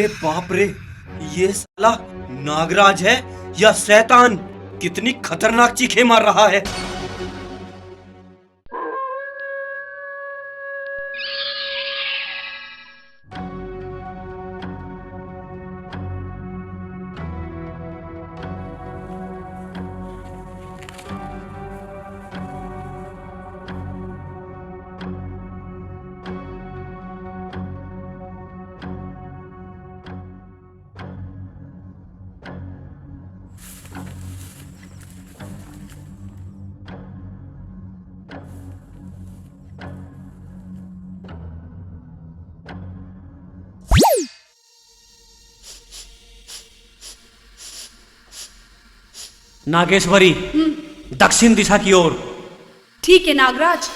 अरे बाप रे, ये साला नागराज है या शैतान? कितनी खतरनाक चीखें मार रहा है। नागेश्वरी, दक्षिण दिशा की ओर। ठीक है नागराज।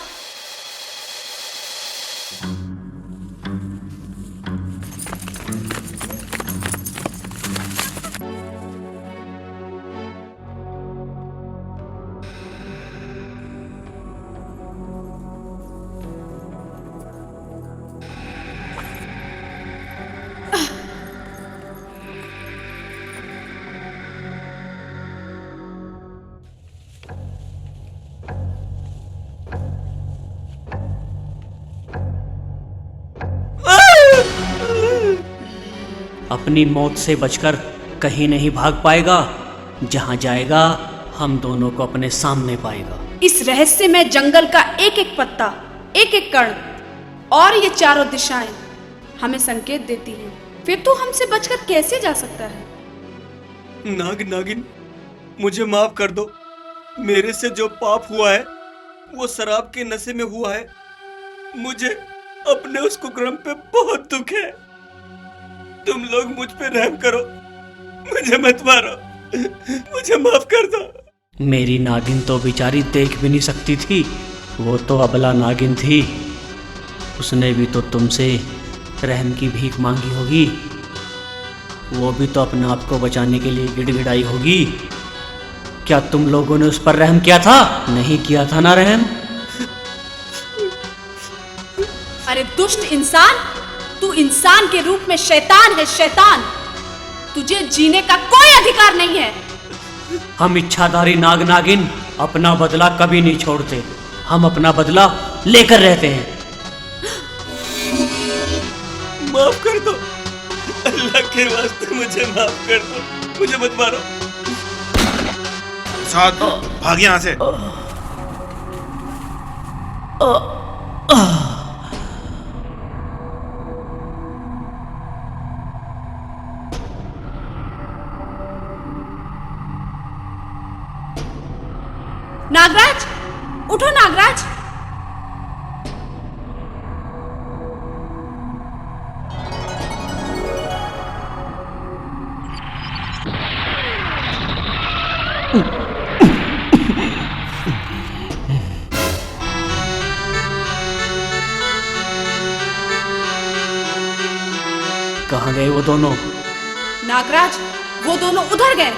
अपनी मौत से बचकर कहीं नहीं भाग पाएगा। जहां जाएगा हम दोनों को अपने सामने पाएगा। इस रहस्यमय जंगल का एक एक पत्ता, एक एक कण और ये चारों दिशाएं हमें संकेत देती हैं। फिर तू हमसे बचकर कैसे जा सकता है? नागिन, मुझे माफ कर दो। मेरे से जो पाप हुआ है वो शराब के नशे में हुआ है। मुझे अपने उस कुकर्म पे बहुत दुख है। तुम लोग मुझ पे रहम करो, मुझे मत मारो, मुझे माफ कर दो। मेरी नागिन तो बेचारी देख भी नहीं सकती थी। वो तो अबला नागिन थी। उसने भी तो तुमसे रहम की भीख मांगी होगी। वो भी तो अपने आप को बचाने के लिए गिड़गिड़ाई होगी। क्या तुम लोगों ने उस पर रहम किया था? नहीं किया था ना रहम? अरे दुष्ट इंसान, तू इंसान के रूप में शैतान है, शैतान। तुझे जीने का कोई अधिकार नहीं है। हम इच्छाधारी नाग नागिन अपना बदला कभी नहीं छोड़ते। हम अपना बदला लेकर रहते हैं। माफ कर दो, अल्लाह के वास्ते मुझे माफ कर दो, मुझे मत मारो। साथ भाग यहाँ से। नागराज, उठो नागराज। कहाँ गए वो दोनों? नागराज, वो दोनों उधर गए।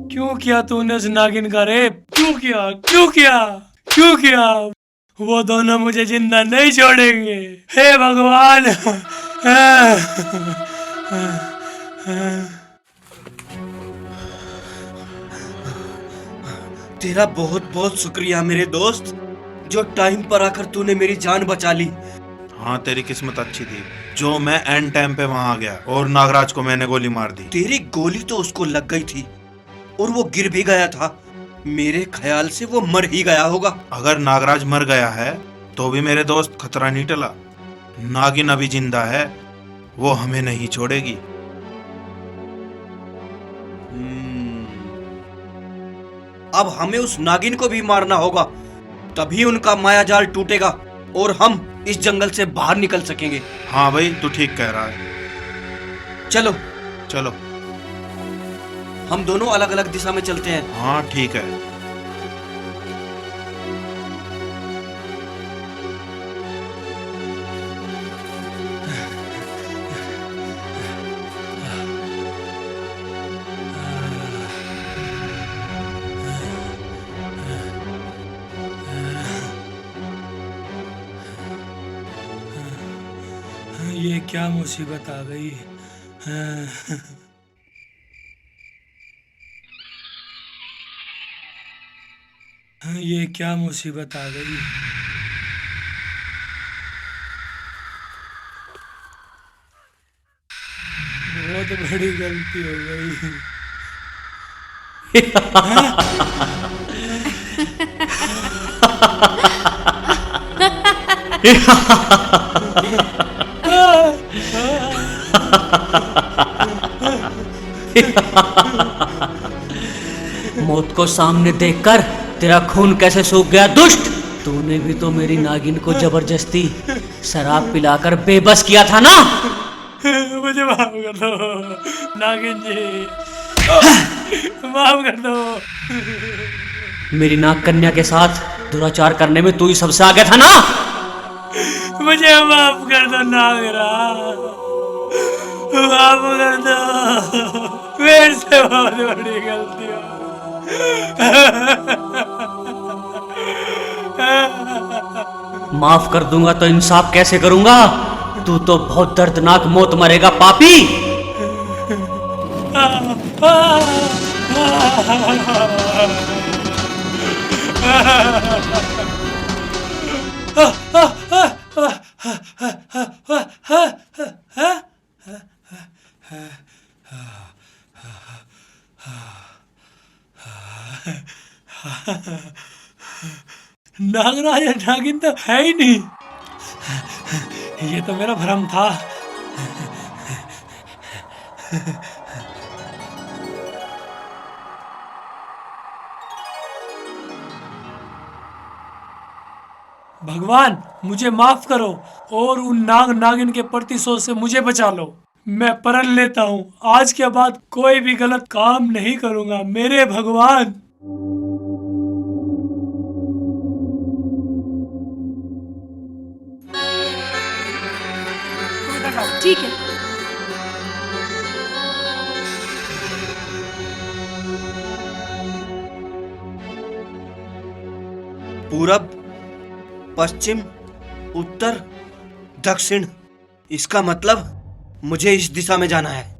क्यों किया तूने उस नागिन का रेप? क्यों किया? क्यों किया? क्यों किया? वो दोनों मुझे जिंदा नहीं छोड़ेंगे। हे भगवान। तेरा बहुत बहुत शुक्रिया मेरे दोस्त, जो टाइम पर आकर तूने मेरी जान बचा ली। हाँ, तेरी किस्मत अच्छी थी जो मैं एंड टाइम पे वहां आ गया और नागराज को मैंने गोली मार दी। तेरी गोली तो उसको लग गई थी और वो गिर भी गया था। मेरे ख्याल से वो मर ही गया होगा। अगर नागराज मर गया है तो भी मेरे दोस्त खतरा नहीं टला। नागिन अभी जिंदा है, वो हमें नहीं छोड़ेगी। अब हमें उस नागिन को भी मारना होगा, तभी उनका मायाजाल टूटेगा और हम इस जंगल से बाहर निकल सकेंगे। हाँ भाई, तू ठीक कह रहा है। चलो चलो। हम दोनों अलग अलग दिशा में चलते हैं। हाँ ठीक है। क्या मुसीबत आ गई। ये क्या मुसीबत आ गई। बहुत बड़ी गलती हो गई। मौत को सामने देखकर तेरा खून कैसे सूख गया दुष्ट। तूने भी तो मेरी नागिन को जबरदस्ती शराब पिलाकर बेबस किया था ना। मुझे माफ कर दो नागिन जी, माफ कर दो। मेरी नाग कन्या के साथ दुराचार करने में तू ही सबसे आगे था ना। मुझे माफ कर दो नागराज, माफ कर दो। मेरे से बहुत बड़ी गलती हो। माफ कर दूंगा तो इंसाफ कैसे करूंगा। तू तो बहुत दर्दनाक मौत मरेगा पापी। नागराज या नागिन तो है ही नहीं। ये तो मेरा भ्रम था। भगवान मुझे माफ करो और उन नाग नागिन के प्रतिशोध से मुझे बचा लो। मैं प्रण लेता हूँ आज के बाद कोई भी गलत काम नहीं करूंगा मेरे भगवान। ठीक है। पूरब, पश्चिम, उत्तर, दक्षिण, इसका मतलब मुझे इस दिशा में जाना है।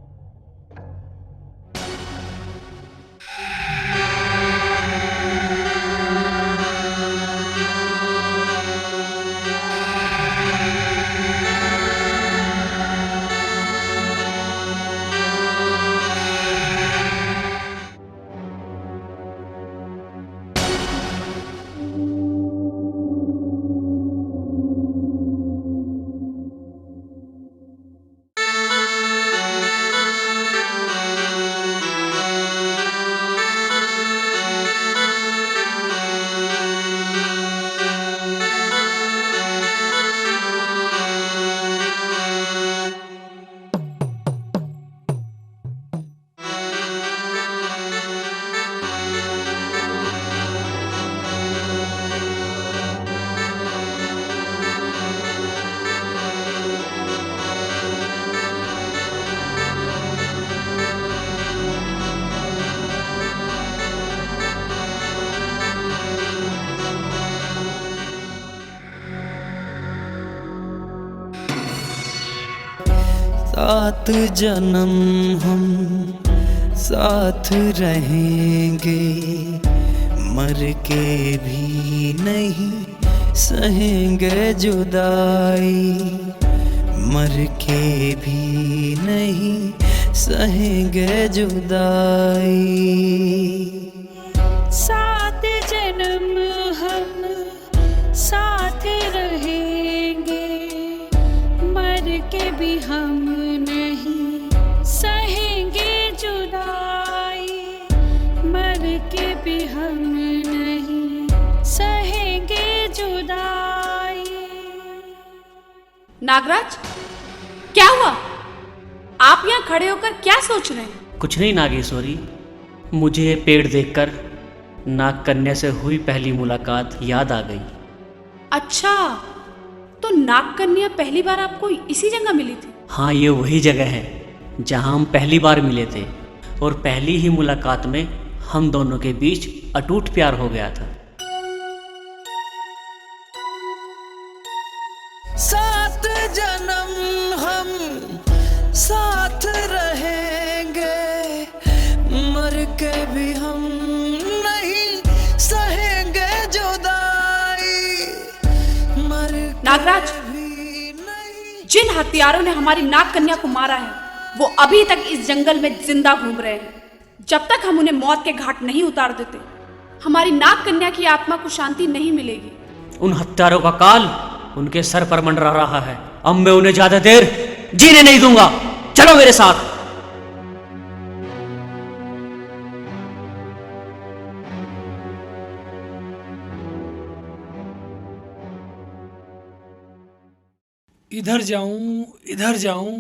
सात जन्म हम साथ रहेंगे, मर के भी नहीं सहेंगे जुदाई, मर के भी नहीं सहेंगे जुदाई। सात जन्म हम साथ रहेंगे, मर के भी हम नहीं सहेंगे जुदाई, मर के भी हम नहीं सहेंगे जुदाई। नागराज, क्या हुआ? आप यहाँ खड़े होकर क्या सोच रहे हैं? कुछ नहीं नागेश्वरी, मुझे ये पेड़ देखकर नाग कन्या से हुई पहली मुलाकात याद आ गई। अच्छा, तो नाग कन्या पहली बार आपको इसी जगह मिली थी? हाँ, ये वही जगह है जहाँ हम पहली बार मिले थे और पहली ही मुलाकात में हम दोनों के बीच अटूट प्यार हो गया था। सात जन्म हम नागराज, जिन हत्यारों ने हमारी नाग कन्या को मारा है वो अभी तक इस जंगल में जिंदा घूम रहे हैं। जब तक हम उन्हें मौत के घाट नहीं उतार देते हमारी नाग कन्या की आत्मा को शांति नहीं मिलेगी। उन हत्यारों का काल उनके सर पर मंडरा रहा है। अब मैं उन्हें ज्यादा देर जीने नहीं दूंगा। चलो मेरे साथ। इधर जाऊं,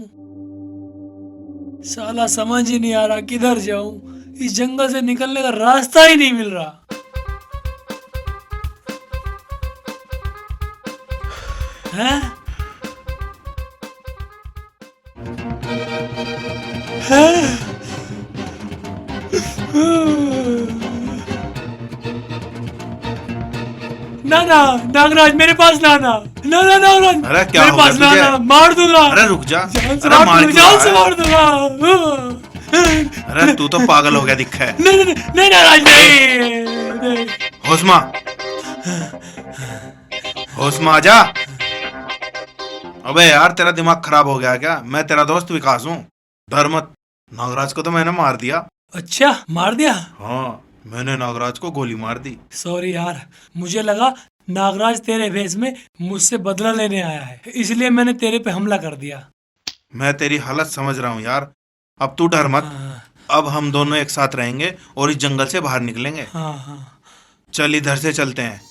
साला समझ ही नहीं आ रहा किधर जाऊं। इस जंगल से निकलने का रास्ता ही नहीं मिल रहा। हैं? ना नागराज, मेरे पास ना नागराज, अरे क्या मेरे हो पास गया तुझे? ना मार दूंगा। अरे रुक जा। जान से अरे मार मार दूंगा, क्यों जान से रहा मार है? दूंगा। अरे तू तो पागल हो गया दिखा है। नहीं नागराज, नहीं। होश में आ जा। अबे यार तेरा दिमाग खराब हो गया क्या? मैं तेरा दोस्त विकास हूँ, डर मत। नागराज को तो मैंने मार दिया। अच्छा, मार दिया? हाँ, मैंने नागराज को गोली मार दी। सॉरी यार, मुझे लगा नागराज तेरे भेष में मुझसे बदला लेने आया है, इसलिए मैंने तेरे पे हमला कर दिया। मैं तेरी हालत समझ रहा हूँ यार। अब तू डर मत। हाँ, अब हम दोनों एक साथ रहेंगे और इस जंगल से बाहर निकलेंगे। हाँ। चल इधर से चलते हैं।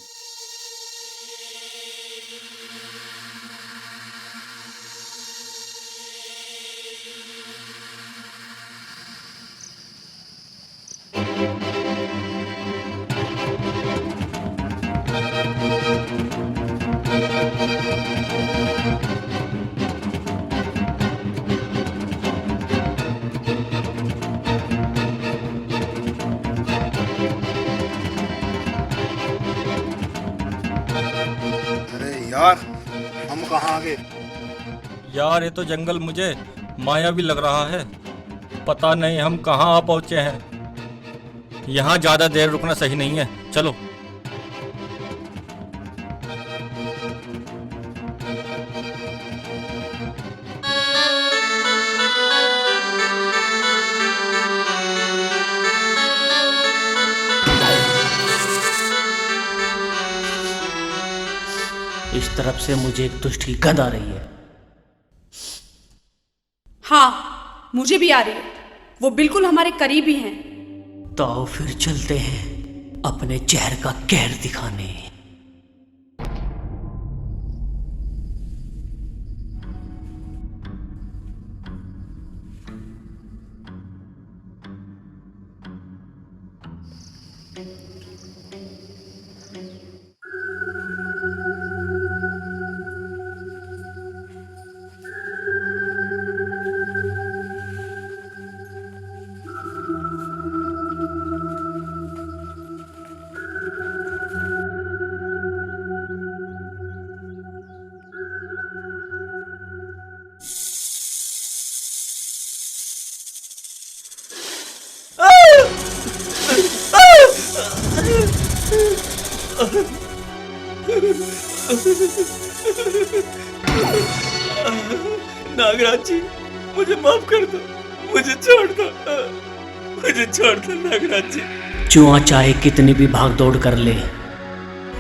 यार हम कहाँ आ गए? यार ये तो जंगल मुझे मायावी लग रहा है। पता नहीं हम कहाँ आ पहुँचे हैं। यहाँ ज़्यादा देर रुकना सही नहीं है, चलो। इस तरफ से मुझे एक दुष्ट की गंध आ रही है। हाँ, मुझे भी आ रही है। वो बिल्कुल हमारे करीब ही हैं। तो फिर चलते हैं अपने जहर का कहर दिखाने। नागराज जी, मुझे माफ कर दो, मुझे छोड़ दो, मुझे छोड़ दो नागराज जी। चूहा चाहे कितनी भी भाग दौड़ कर ले,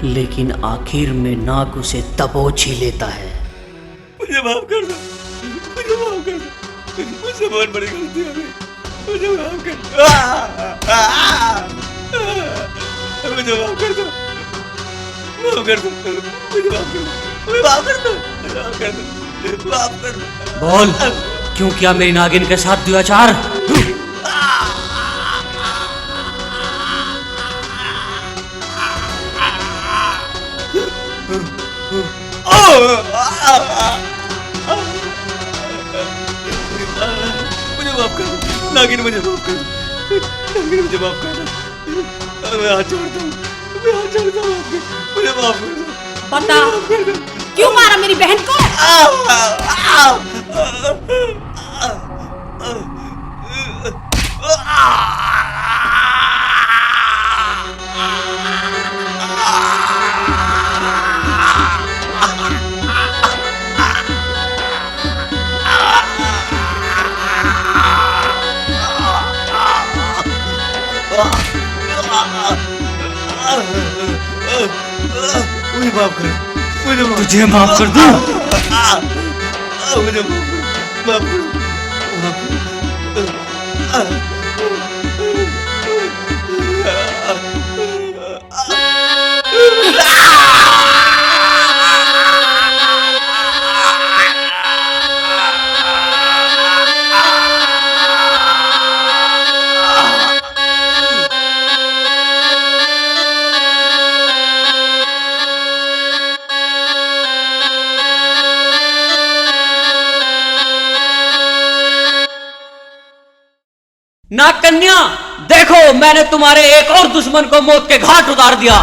लेकिन आखिर में नाग उसे दबोच ही लेता है। मुझे माफ कर दो, मुझे माफ कर दो, मुझसे बहुत बड़ी गलती हो गई, मुझे माफ कर दो, मुझे माफ कर दो, माफ कर दो, मुझे माफ कर दो, माफ कर दो, माफ कर दो, माफ कर दो। बोल, क्यों किया मेरी नागिन के साथ दुराचार? मुझे माफ कर दो नागिन, मुझे माफ कर दो नागिन, मुझे माफ कर दो। मैं हाथ छोड़ता हूँ, मैं हाथ छोड़ता हूँ, मुझे माफ कर दो। बता, क्यों मारा मेरी बहन को? मुझे माफ कर, तुझे माफ कर दूं? मुझे माफ कर, नाग कन्या, देखो मैंने तुम्हारे एक और दुश्मन को मौत के घाट उतार दिया।